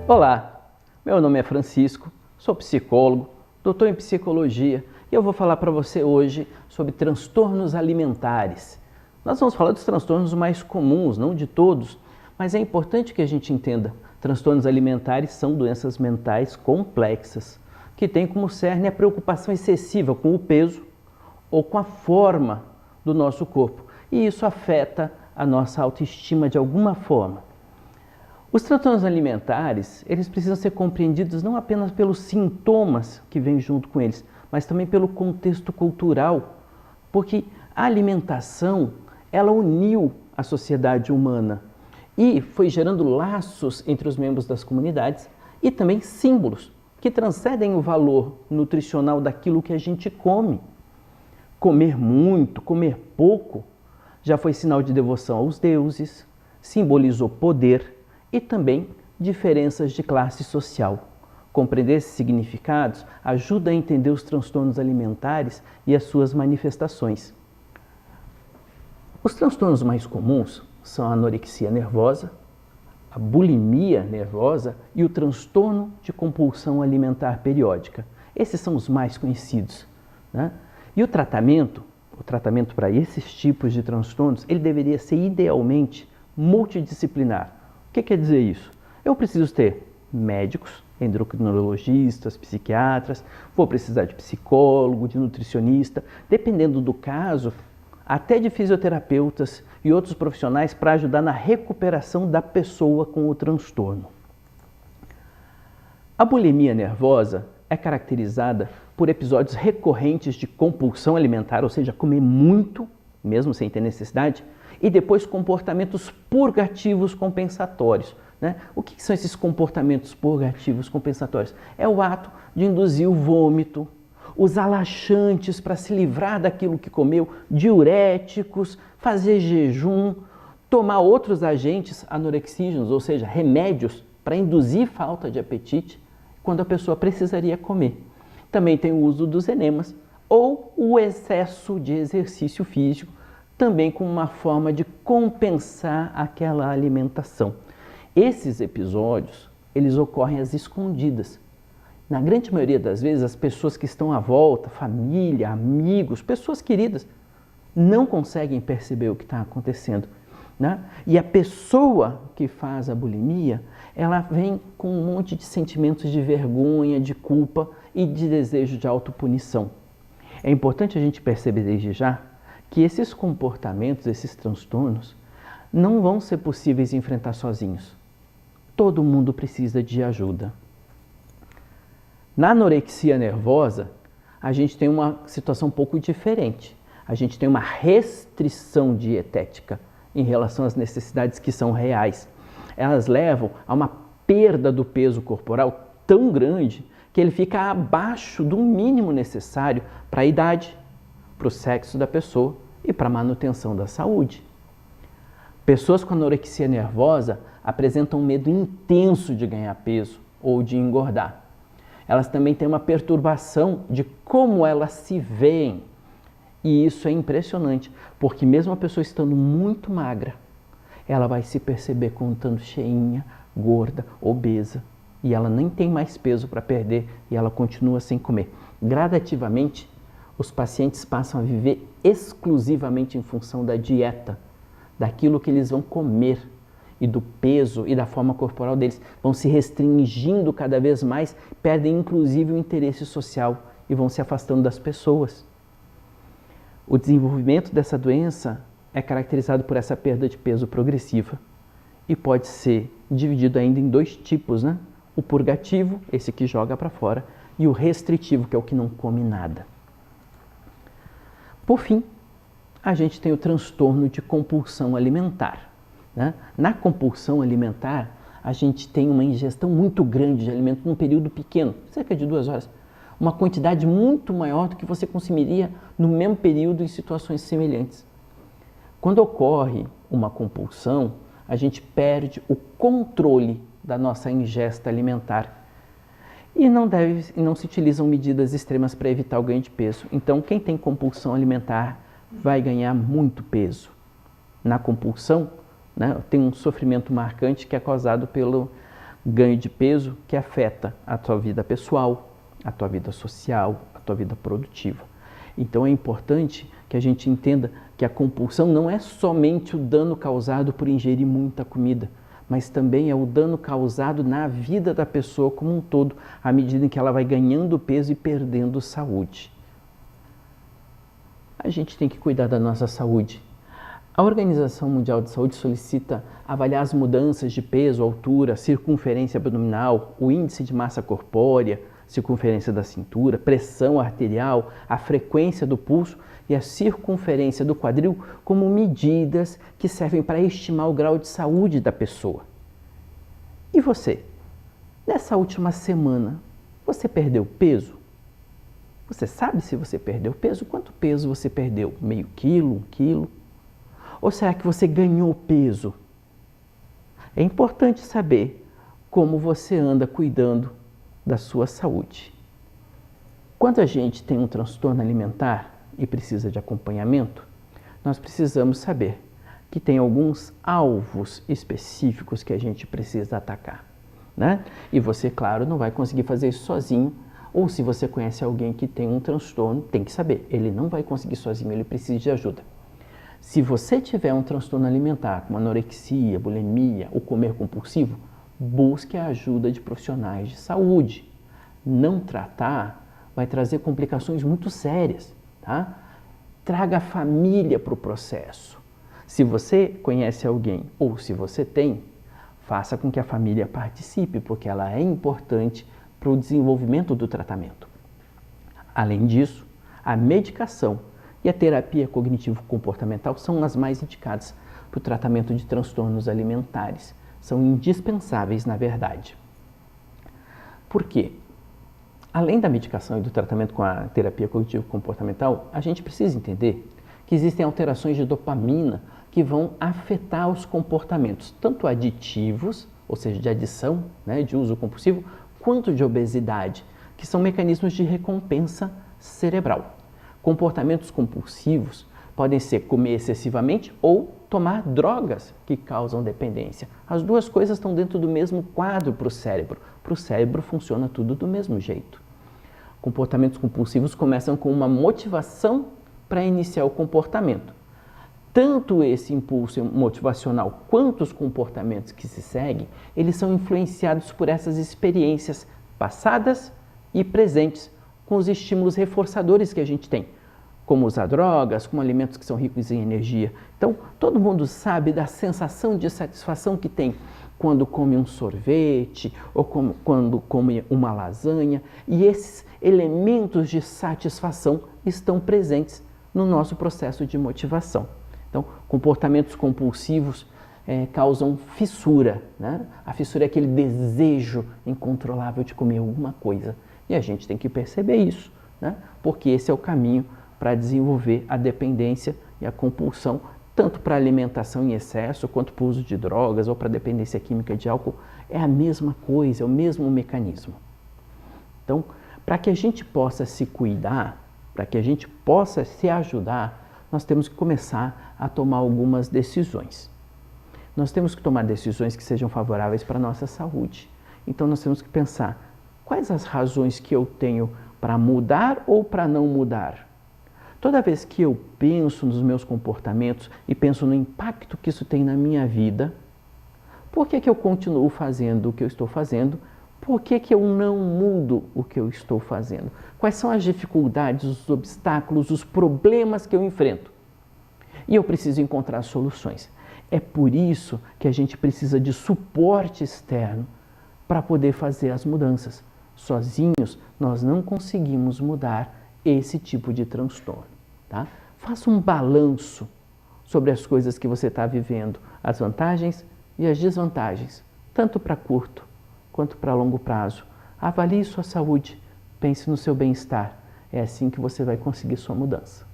Olá, meu nome é Francisco, sou psicólogo, doutor em psicologia e eu vou falar para você hoje sobre transtornos alimentares. Nós vamos falar dos transtornos mais comuns, não de todos, mas é importante que a gente entenda. Transtornos alimentares são doenças mentais complexas, que têm como cerne a preocupação excessiva com o peso ou com a forma do nosso corpo. E isso afeta a nossa autoestima de alguma forma. Os transtornos alimentares, eles precisam ser compreendidos não apenas pelos sintomas que vêm junto com eles, mas também pelo contexto cultural, porque a alimentação, ela uniu a sociedade humana e foi gerando laços entre os membros das comunidades e também símbolos que transcendem o valor nutricional daquilo que a gente come. Comer muito, comer pouco, já foi sinal de devoção aos deuses, simbolizou poder e também diferenças de classe social. Compreender esses significados ajuda a entender os transtornos alimentares e as suas manifestações. Os transtornos mais comuns são a anorexia nervosa, a bulimia nervosa e o transtorno de compulsão alimentar periódica. Esses são os mais conhecidos, né? E o tratamento para esses tipos de transtornos, ele deveria ser idealmente multidisciplinar. O que quer dizer isso? Eu preciso ter médicos, endocrinologistas, psiquiatras, vou precisar de psicólogo, de nutricionista, dependendo do caso, até de fisioterapeutas e outros profissionais para ajudar na recuperação da pessoa com o transtorno. A bulimia nervosa é caracterizada por episódios recorrentes de compulsão alimentar, ou seja, comer muito, mesmo sem ter necessidade, e depois comportamentos purgativos compensatórios. Né? O que são esses comportamentos purgativos compensatórios? É o ato de induzir o vômito, usar laxantes para se livrar daquilo que comeu, diuréticos, fazer jejum, tomar outros agentes anorexígenos, ou seja, remédios para induzir falta de apetite, quando a pessoa precisaria comer. Também tem o uso dos enemas ou o excesso de exercício físico, também como uma forma de compensar aquela alimentação. Esses episódios, eles ocorrem às escondidas. Na grande maioria das vezes, as pessoas que estão à volta, família, amigos, pessoas queridas, não conseguem perceber o que está acontecendo, né? E a pessoa que faz a bulimia, ela vem com um monte de sentimentos de vergonha, de culpa e de desejo de autopunição. É importante a gente perceber desde já que esses comportamentos, esses transtornos, não vão ser possíveis de enfrentar sozinhos. Todo mundo precisa de ajuda. Na anorexia nervosa, a gente tem uma situação um pouco diferente. A gente tem uma restrição dietética em relação às necessidades que são reais. Elas levam a uma perda do peso corporal tão grande que ele fica abaixo do mínimo necessário para a idade, para o sexo da pessoa e para a manutenção da saúde. Pessoas com anorexia nervosa apresentam um medo intenso de ganhar peso ou de engordar. Elas também têm uma perturbação de como elas se veem. E isso é impressionante, porque mesmo a pessoa estando muito magra, ela vai se perceber como estando cheinha, gorda, obesa, e ela nem tem mais peso para perder e ela continua sem comer. Gradativamente, os pacientes passam a viver exclusivamente em função da dieta, daquilo que eles vão comer e do peso e da forma corporal deles. Vão se restringindo cada vez mais, perdem inclusive o interesse social e vão se afastando das pessoas. O desenvolvimento dessa doença é caracterizado por essa perda de peso progressiva e pode ser dividido ainda em dois tipos, né? O purgativo, esse que joga para fora, e o restritivo, que é o que não come nada. Por fim, a gente tem o transtorno de compulsão alimentar, né? Na compulsão alimentar, a gente tem uma ingestão muito grande de alimento num período pequeno, cerca de 2 horas. Uma quantidade muito maior do que você consumiria no mesmo período em situações semelhantes. Quando ocorre uma compulsão, a gente perde o controle da nossa ingesta alimentar e não se utilizam medidas extremas para evitar o ganho de peso. Então, quem tem compulsão alimentar vai ganhar muito peso. Na compulsão, né, tem um sofrimento marcante que é causado ganho de peso que afeta a tua vida pessoal, a tua vida social, a tua vida produtiva. Então é importante que a gente entenda que a compulsão não é somente o dano causado por ingerir muita comida, mas também é o dano causado na vida da pessoa como um todo, à medida em que ela vai ganhando peso e perdendo saúde. A gente tem que cuidar da nossa saúde. A Organização Mundial de Saúde solicita avaliar as mudanças de peso, altura, circunferência abdominal, o índice de massa corpórea, circunferência da cintura, pressão arterial, a frequência do pulso e a circunferência do quadril como medidas que servem para estimar o grau de saúde da pessoa. E você? Nessa última semana, você perdeu peso? Você sabe se você perdeu peso? Quanto peso você perdeu? Meio quilo, 1 quilo? Ou será que você ganhou peso? É importante saber como você anda cuidando da sua saúde. Quando a gente tem um transtorno alimentar e precisa de acompanhamento, nós precisamos saber que tem alguns alvos específicos que a gente precisa atacar, né? E você, claro, não vai conseguir fazer isso sozinho, ou se você conhece alguém que tem um transtorno, tem que saber, ele não vai conseguir sozinho, ele precisa de ajuda. Se você tiver um transtorno alimentar, como anorexia, bulimia ou comer compulsivo, busque a ajuda de profissionais de saúde. Não tratar vai trazer complicações muito sérias, tá? Traga a família para o processo. Se você conhece alguém ou se você tem, faça com que a família participe, porque ela é importante para o desenvolvimento do tratamento. Além disso, a medicação e a terapia cognitivo-comportamental são as mais indicadas para o tratamento de transtornos alimentares. São indispensáveis, na verdade. Por quê? Além da medicação e do tratamento com a terapia cognitivo-comportamental, a gente precisa entender que existem alterações de dopamina que vão afetar os comportamentos, tanto aditivos, ou seja, de adição, né, de uso compulsivo, quanto de obesidade, que são mecanismos de recompensa cerebral. Comportamentos compulsivos podem ser comer excessivamente ou tomar drogas que causam dependência. As duas coisas estão dentro do mesmo quadro para o cérebro. Para o cérebro funciona tudo do mesmo jeito. Comportamentos compulsivos começam com uma motivação para iniciar o comportamento. Tanto esse impulso motivacional quanto os comportamentos que se seguem, eles são influenciados por essas experiências passadas e presentes, com os estímulos reforçadores que a gente tem, como usar drogas, como alimentos que são ricos em energia. Então, todo mundo sabe da sensação de satisfação que tem quando come um sorvete ou quando come uma lasanha, e esses elementos de satisfação estão presentes no nosso processo de motivação. Então, comportamentos compulsivos causam fissura, né? A fissura é aquele desejo incontrolável de comer alguma coisa. E a gente tem que perceber isso, né? Porque esse é o caminho para desenvolver a dependência e a compulsão, tanto para alimentação em excesso, quanto para o uso de drogas ou para dependência química de álcool. É a mesma coisa, é o mesmo mecanismo. Então, para que a gente possa se cuidar, para que a gente possa se ajudar, nós temos que começar a tomar algumas decisões. Nós temos que tomar decisões que sejam favoráveis para a nossa saúde. Então, nós temos que pensar: quais as razões que eu tenho para mudar ou para não mudar? Toda vez que eu penso nos meus comportamentos e penso no impacto que isso tem na minha vida, por que eu continuo fazendo o que eu estou fazendo? Por que eu não mudo o que eu estou fazendo? Quais são as dificuldades, os obstáculos, os problemas que eu enfrento? E eu preciso encontrar soluções. É por isso que a gente precisa de suporte externo para poder fazer as mudanças. Sozinhos, nós não conseguimos mudar esse tipo de transtorno, tá? Faça um balanço sobre as coisas que você está vivendo, as vantagens e as desvantagens, tanto para curto quanto para longo prazo. Avalie sua saúde, pense no seu bem-estar. É assim que você vai conseguir sua mudança.